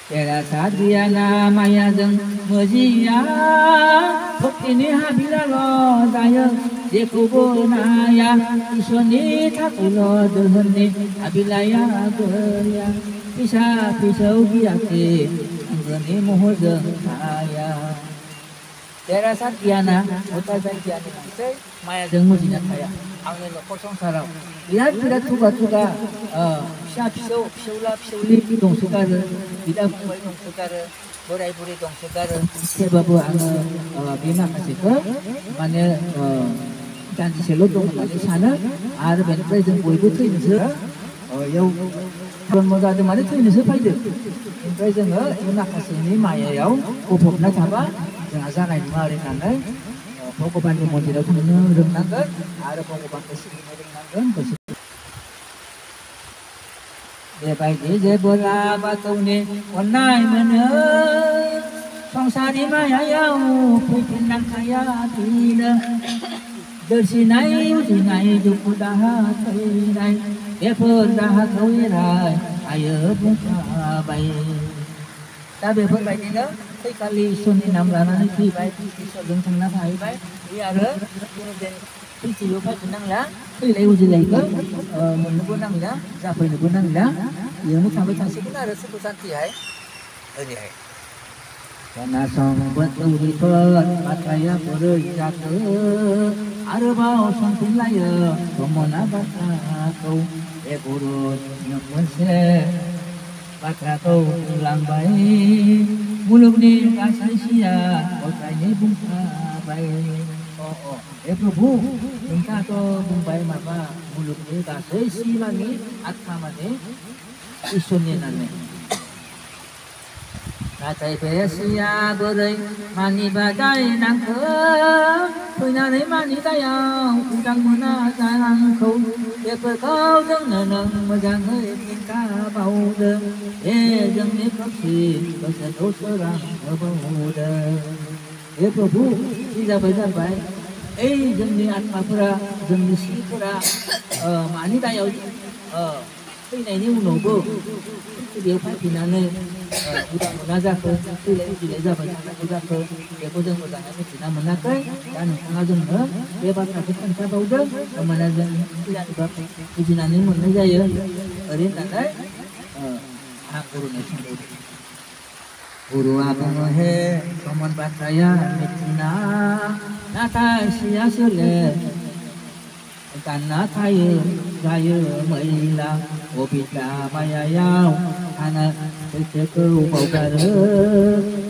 Terasadiana mayadeng mejia Pokini habilalo daya Dekubunaya Isoni takulo deheni Abilaya beria Bisa pisau giake Anggeni muhudeng saya Terasadiana Utazadiana mayadeng mejia saya Angin kosong sarau Lihat tidak tuga-tuga फिसौला दंसोगारो बिदा फंबाय दंसोगारो बोराय बुरै दंसोगारो थेवबाबो आङो बे माखासेखौ माने दान्दिसेल' दं होननानै सानो आरो बेनिफ्राय जों बयबो थैनोसो इयाव जन्म जादों माने थैनोसो फैदों ओमफ्राय जोङो बे माखासेनि मायायाव गफबना थाबा जोंहा जानाय नङा आरो होननानै भगबाननि मन्दिराव थांनो रोंनांगोन आरो भगबानखौ सिबिनो रोंनांगोन बेबायदि जेबोला बाथौनि अननाय मोनो संसारनि मायायाव फैफिननांखाया बिनो दोरसिनाय उजिनाय दुखु दाहा थैनाय बेफोर दाहाखौ एराय आयो बुंखाबाय दा बेफोरबायदिनो फैखालि इसोरनि नाम लानानै फैबाय इसोरजों थांना थाहैबाय बे आरो फैथिबो फैफिननांला फैलाय उजिलायखौ मोननोबो नांला जाफैनोबो नांला बेयावनो थाबाय थासिगोन आरो सुखु सान्तिहाय ओरैहाय खोनासंबोद दौरिफोर बाथ्राया बोरै जाखो आरोबाव सोंफिनलायो समना बाथ्राखौ बे गुरुनि मोनसे बाथ्राखौ बुंलांबाय मुलुगनि गासै सिया गसाइनि बुंखाबाय हे प्रभु नोंथाङाथ' बुंबाय माबा मुलुगनि गासै सिमानि आत्मा माने इसोरनि होननानै नाथाय बे सिया बोरै मानिबा दायनांखो फैनानै मानि दायाव उदां मोना जानांखौ बेफोरखौ जोंनो नों मोजाङै खिन्थाबावदों बे जोंनि खोमसि गोसोखौ सोरां होबावदों हे प्रभु जि जाबाय ओइ जोंनि आत्माफोरा जोंनि सिफोरा मानि दायाव फैनायनि उनावबो बेयाव फैफिननानै उदां मोना जाखो फैलाय उजिलाय जाबाय थानांगौ जाखो बेखौ जों मोजाङै मिथिना मोनाखै दा नोंथाङा जोंनो बे बाथ्राखौ खोन्थाबावदों होमबाना जों फैनानै बुजिनानै मोननाय जायो ओरै होननानै आं गुरुनो सोंबावदों गुरुआ बुङो हे समन बाथ्राया मिथिना नाथाय सिया सोले गानना थायो जायो मैला बबिता मायायाव थाना सैथोखौ बावगारो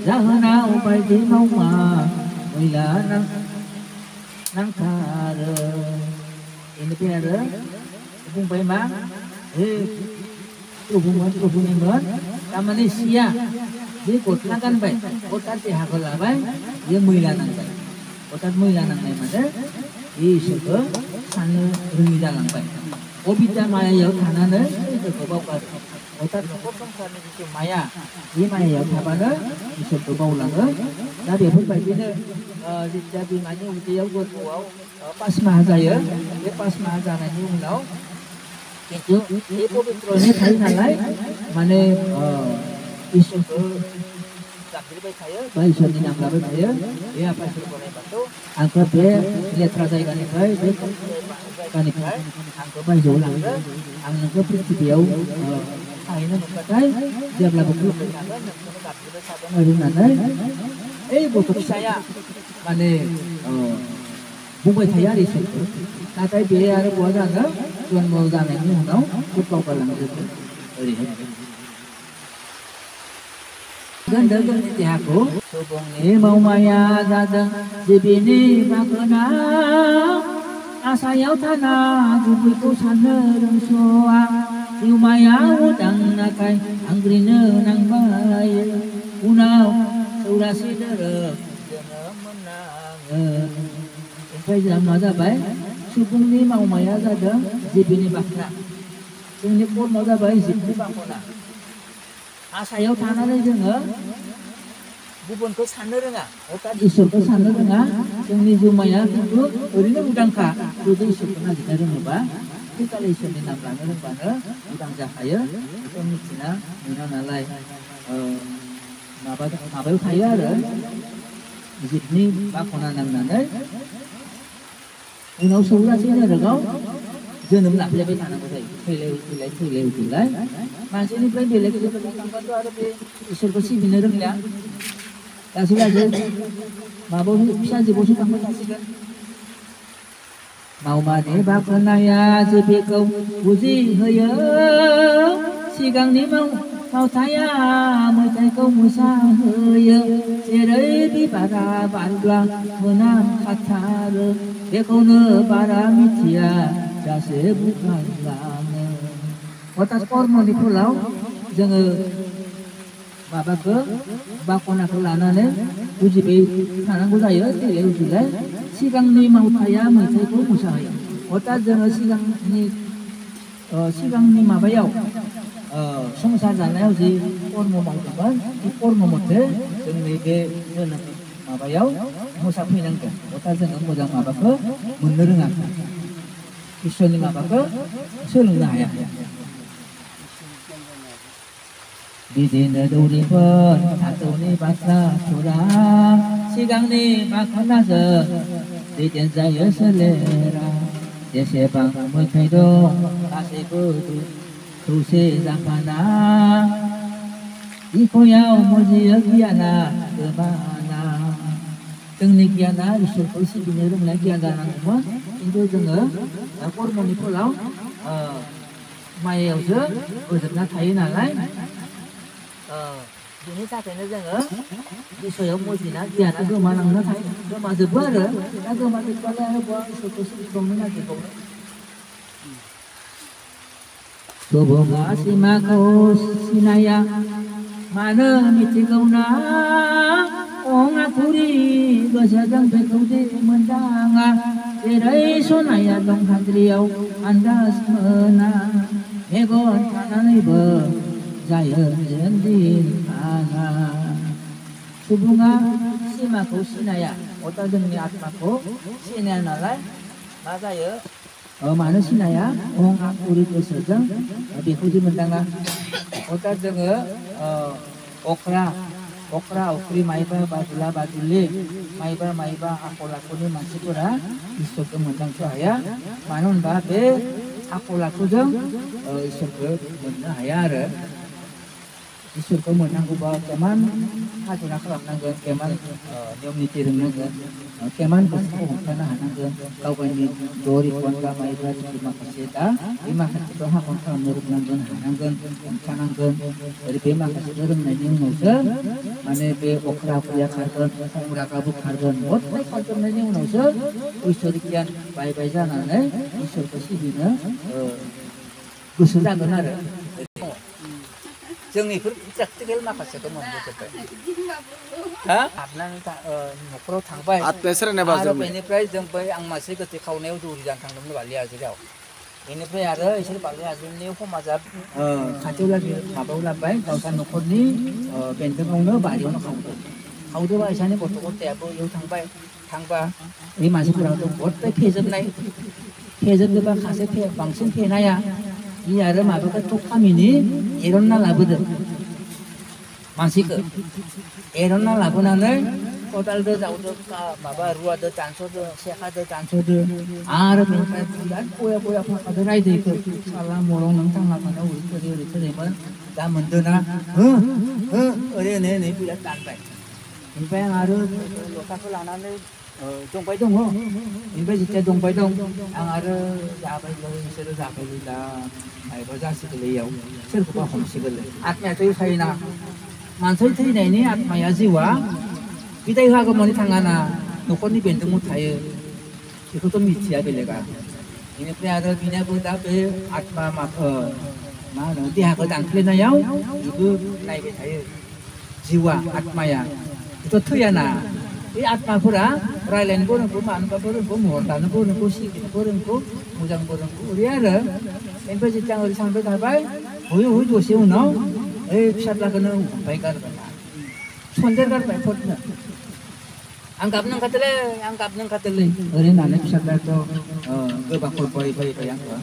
जाहोनाव बायदि मावमा मैला नांथारो बेनिफ्राय आरो बुंबाय मा हे प्रभुनिमोन थारमाने सिया बे गस्ला गानबाय अर्थात देहाखौ लाबाय बे मैला नांबाय अर्थात मैला नांनाय माने बे इसोरखौ साननो रोङि जालांबाय अबिद्या मायायाव थानानै इसोरखौ बावगारो अर्थात न'खर संसारनि जिथु माया बे मायायाव थाबानो इसोरखौ बावलाङो दा बेफोरबायदिनो जेथिया बिमानि उदैयाव गथ'आव 5 माह जायो बे 5 माह जानायनि उनाव खिन्थु बे पबित्रनि थायो नालाय माने इसोरखौ गाबज्रिबाय थायो बा इसोरनि नाम लाबाय थायो बे आफा इसोर गराइ बाथौ आंखौ बे लेथ्रा जायगानिफ्राय बे जायगानिफ्राय आंखौ बायजोआव लांदो आं नोंखौ पृथिबियाव थाहैनो मोनबाथाय जेब्लाबो खुलुमबाय थागोन नोंखौनो गाबज्रिबाय थागोन ओरै होननानै ओइ गथ' फिसाया माने बुंबाय थायो आरो इसोरखौ नाथाय बे आरो बहा जानो जन्म जानायनि उनाव बावगारलांजोबो ओरैहाय गंदों जोंनि देहाखौ सुबुंनि मावमाया जादों जिबिनि बाखोना आसायाव थाना गुबैखौ साननो रोंस'आ जिउमायाव उदां नाथाय आंग्रिनो नांबाय उनाव सौरासि धोरोम जोनोम मोननाङो ओमफ्राय जोंहा मा जाबाय सुबुंनि मावमाया जादों जिबिनि बाखोना जोंनि कर्मआ जाबाय जिबनि बाखोना आसायाव थानानै जोङो गुबुनखौ साननो रोङा अर्थात इसोरखौ साननो रोङा जोंनि जिउमाया खिन्थु ओरैनो उदांखा जुदि इसोरखौ नागिरनो रोङोबा आथिखाल इसोरनि नाम लानो रोंबानो उदां जाखायो बेखौ मिथिना मोना नालाय माबायाव थायो आरो जिबनि बाखना नांनानै उनाव सौलासैनो आरो गाव जोनोम लाफ्लेबाय थानांगौ जायो थैलाय उथिलाय मानसिनिफ्राय बेलेग थांबाथ' आरो बे इसोरखौ सिबिनो रोंलिया लासै लासै माबायावसो फिसा जिबआवसो थांबाय थासिगोन मावमानि बाखनाया बेखौ बुजिहोयो सिगांनि मावथाया मेथाइखौ मोसाहोयो जेरै बिबारा बारब्ला मोनामखाथारो बेखौनो बारा मिथिया जासे बुंलाङो अर्थात कर्मनि फलाव जोङो माबाखौ बाखनाखौ लानानै बुजिबाय थानांगौ जायो थैलाय उथिलाय सिगांनि मावथाया मेथाइखौ मोसाहोयो अर्थात जोङो सिगांनि माबायाव संसार जानायाव जि कर्म मावदोंमोन बे कर्म मथे जोंनि बे जोनोम माबायाव मोसाफैनांगोन अर्थात जोङो मोजां माबाखौ मोननो रोङाखै इसोरनि माबाखौ सोलोंनो हाया बिदिनो दौरिफोर थाथौनि बाथ्राफोरा सिगांनि बाखनाजों दैदेन जायो सोलेरा जेसेबां मेथाइ दं गासैबो खौसे जाफाना बिखयाव मुजियो गियाना गोबाना जोंनि गियाना इसोरखौ सिबिनो रोंनाय गियान जानांगौमोन खिन्थु जोङो कर्मनि फलाव मायावसो गोजोबना थायो नालाय बिनि थाखायनो जोङो बिसयाव मुजिना गियाना गोमालांनो थायो गोमाजोबो आरो दा गोमाजोबबालाय आरो बहा इसोरखौ सिबिबावनो नागिरबावनो सुबुङा सिमाखौ सिनाया मानो मिथिगौना अङाथुरि गोसोजों बेखौ दे मोनदाङा जेरै सनाया दं हाद्रियाव आन्दाज मोना मेगन थानानैबो जायो दिन आङा सुबुङा सिमाखौ सिनाया अर्थात जोंनि आत्माखौ सिनाया नालाय मा जायो मानो सिनाया अङाथुरि गोसोजों बेखौ दे मोनदाङा अर्थात जोङो अख्रा अख्रि माइबा बादुला बादुलि माइबा आखल आखुनि मानसिफोरा इसोरखौ मोनदांस' हाया मानो होनबा बे आखल आखुजों इसोरखौ मोननो हाया आरो इसोरखौ मोननांगौबा केमान हाजिरा खालामनांगोन केमान नियम निति रोंनांगोन केमान गोसोखौ हमथानो हानांगोन गाव गावनि दरिखन बा माइबा माखासे दा बे माखासेखौ हाखन खालामनो रोंनांगोन हानांगोन हमथानांगोन ओरै बे माखासेखौ रोंनायनि उनावसो माने बे अख्रा अख्रिया खारगोन उरागाबो खारगोन गथाय खारजोबनायनि उनावसो इसोर गियान बाय जानानै इसोरखौ सिबिनो गोसो जागोन आरो जों बेफोर प्रेक्टिकेल माखासेखौ मोनबोजोब्बाय हाबनानै न'खराव थांबाय आरो बेनिफ्राय जों बै आं मासे गोथै खावनायाव दौरि जानो थांदोंमोन बालि हाजोआव बेनिफ्राय आरो इसोर बालि हाजोनि समाजा खाथियाव लागै माबायाव लाबोबाय गावसा न'खरनि बेन्दोंआवनो बारियावनो खावदोबा इसानि गथ' गथायाबो बेयाव थांबा बे मानसिफोराथ' गथाय फेजोबदोबा सासे बांसिन फेनाया बे आरो माबाखौ थखामिनि एरनना लाबोदों मानसिखौ एरनना लाबोनानै खदालजों जावदो माबा रुवादो दानस'दो सेखादो दानस'दो आरो बेनिफ्राय बिराद बया फाखादो रायदो इखौ साला मरं नों थांना थानायाव ओरै थोरैमोन दा मोनदोना ओरै होनै बिराद दानबाय ओमफ्राय आं आरो लथाखौ लानानै दंबाय दङ ओमफ्राय जेथिया दंबाय दं आं आरो जाबायलै बिसोरो जाबायलै दा मायबा जासिगोनलै इयाव सोरखौबा हमसिगोनलै आत्मायाथ' थायोना मानसि थैनायनि आत्माया जिउआ बिदाय होआगौमानि थाङाना न'खरनि बेन्दोंआव थायो बेखौथ' मिथिया बेलेगा बेनिफ्राय आरो बिनाबो दा बे आत्मा मा होनो देहाखौ दानफ्लेनायाव बेबो नायबाय थायो जिउआ आत्माया बेथ' थैयाना बे आत्माफोरा रायलायनोबो रोंगौ मानोबाबो रोंगौ महर दानोबो रोंगौ सिबिनोबो रोंगौ मोजांबो रोंगौ ओरै आरो बेनिफ्राय जेथिया ओरै सानबाय थाबाय हुयै दसे उनाव ओइ फिसाज्लाखौनो हमबाय गारबाय सन्देर गारबाय फटनो आं गाबनो ओंखारदोंलै ओरै होननानै फिसाज्लायाथ' गोबांफोर बायबाय आंखौ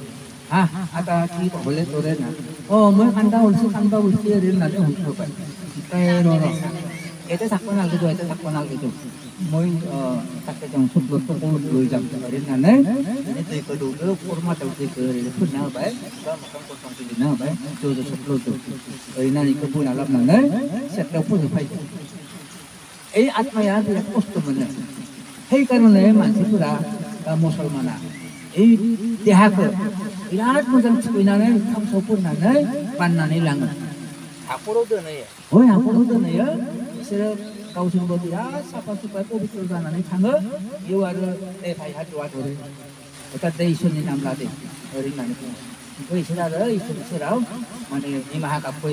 ada di boleh turun. Oh, mau kanda ulsi rin nanti untuk apa? Pero itu sakkonal gitu. Mau tak kejang sebelum pukul 2 jam rin nanti itu kedua format itu ke pun nak baik, makan kosong tu nak baik, tu sebelum tu. Rin nanti kebun alam nanti setelah pun sampai. Atma ya dia post mana. Hei karena masih pura Musalman. Dia ilat mudah sebenarnya kamu sopun nanti panannya langan. Aku roda ya. Oh aku roda ya. Serap kau semua dia siapa tu betul nanti tangga. Ia ada payah dua orang. Kita dah isu ni nama lagi. Orang nanti. Kau isu ada isu serau. Mana ni mahakap kau.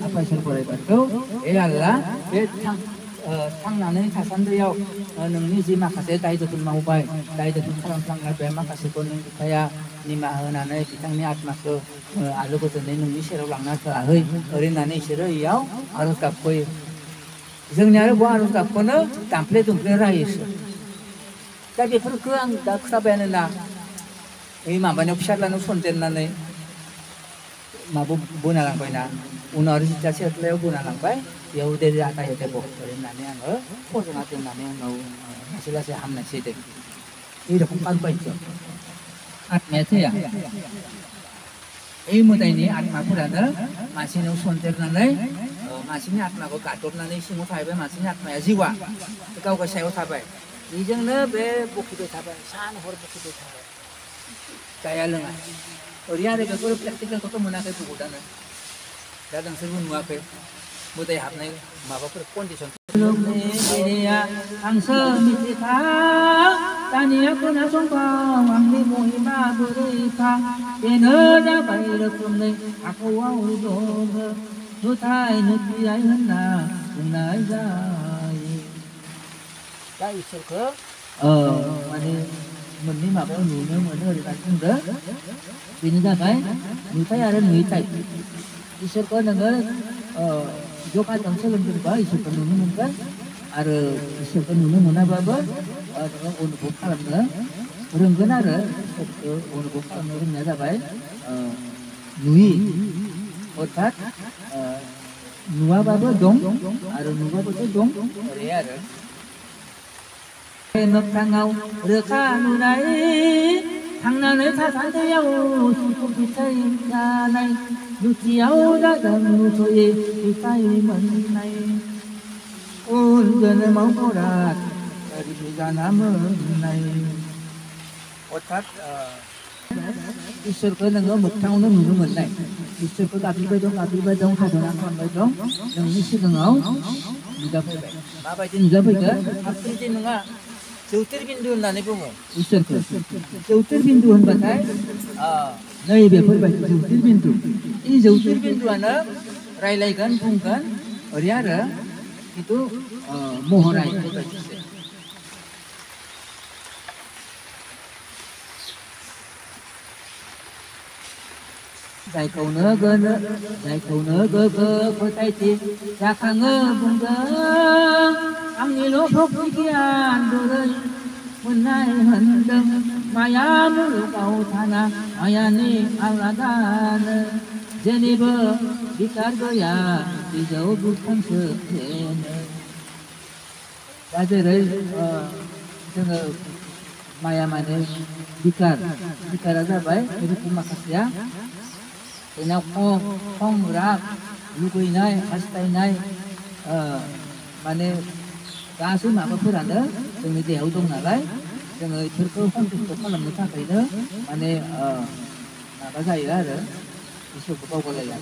Apa isu kau itu? Allah. 상나는 가산도요. 능니 지 마카세 다이도 좀 마우바이. 다이도 좀 사람상 갈배 마카세 거는 그야 니마 하나는 비상니 아트마스 알고 전에 능니 싫어 랑나서 아의 어린 나는 싫어요. 알아 갖고 정냐를 뭐 알아 갖고는 담플레 라이스. tapi perkuang dak sabayan na mabanya opsyarlan sonten na mabu bunalang koy na una ri cha set leo bunalang bay ya udah di atas ya tebo rin na niya photo natin na niya sila siya hamna site ini dah kumpan bay jo at mete ya muda ini atma purada masih no sonten na masih ni atma ko katot na ni singo thai bay masih ni atma ya jiwa kau ko sayo thabai 이정네 배 복기도 잡아 산 호르 복기도 잡아 자야릉아 어리아래 그걸 praktikal 것도 문학에 두고다는 다른 세분 앞에 무대에 합네 마법을 컨디션 야 항서 미티타 다니야 코나 송파 왕리 모히마 부리파 에너자 바이러 꿈네 아코와 우도 누타이 누티아이 흔나 운나이자 cái sự cơ mà đi mình đi mặc người nữa mà nó là không đỡ vì như vậy người thấy ai đến người chạy đi sự cơ là người vô cái tầng số lần thứ ba sự cơ nữa mình cái sự cơ nữa mình nói bao nó ôn bốc làm nữa rồi cái nào rồi ôn bốc làm nữa như vậy nuôi otak nuwa bao dong nuwa bao dong rồi nước thang ngầu được ca nu đấy thằng nào lấy tha sáng theo không biết thấy nhà này nu chiếu đã gần nu thôi thì tay mình này ôn gần máu cô đạt đi ra nam này ốt thắt Isur ko nang một thau nó mình này Isur ko cà phê bây đông hai thằng ăn con bây đông nang isi ngau juga ba ba tin juga bây giờ arti tin nga Jyotirbindo na nipo mo. Isur ko. Jyotirbindo han batay. Nai be phoi ba Jyotirbindo. Ini Jyotirbindo ana railaikan bungkan oriara itu mohorai itu bagus. Giải cầu nỡ cơ có tay chị ra khang ngơ bùng gơ ăn đi lốp hốc đi kia đồ rơi muốn nay hận đâm maya muốn cầu thana maya ni alada Jennifer đi cắt goya đi dấu bút thân sự thế ra chơi đấy jangan maya mana dikar aja baik jadi terima kasih ya. Kena kong rak lukui nai hastai nai mana kasu apa pun ada dengan dia udung nalai dengan terkau kong lam nusa kai dah mana apa saya ada isu kau boleh ya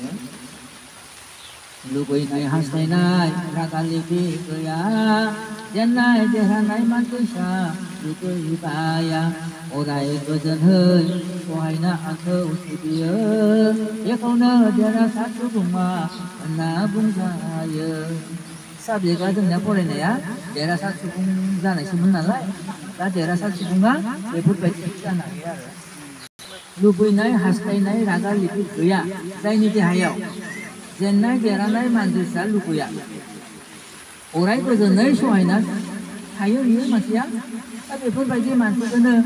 lukui nai hastai nai rakali bi kaya janai jahanai manusia lukui baya Orai có dân hơi, hoài na ăn thơ uti bia, ya kau na jara satu bunga, na bunga ya. Sabi ko adun na po rin ya, jara satu bunga na simun nalai, ta jara satu bunga, leput baik kita na ya. Lubui nai haskai nai raga lipit kuya, dai ni dihayau. Jen nai jara nai manjusa lukuya. Orai ko dân nai hoài na, hayo ni masih ya. Tapi pun bagi mantu kena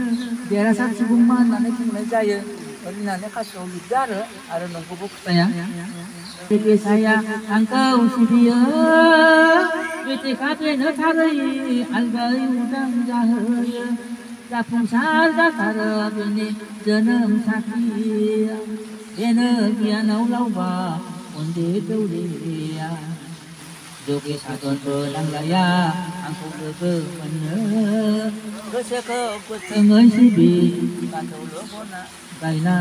dia rasa cubungan nanti pun jaya 어린아내 가서 오기자를 알아놓은 거 복사야. saya engkau sedia ketika benar hari algai udang jahaya dapung sarga sarap ini jenam sakit energia nau lauba undi tulia jogi sadon benang laya angku bener keseke petengai sibi kantau lobona kaina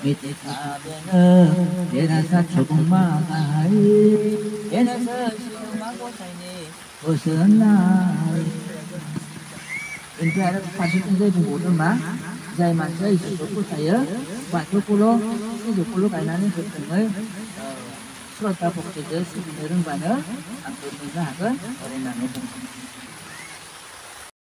mitika bener derasa cukup mahai derasa mago saini osenai Intiara pasal ini bukan mah, jai masa itu saya, waktu pulau itu pulau kaina ni sebenarnya surat apa saja sebenarnya mana, angkut ni lah kan, orang mana pun.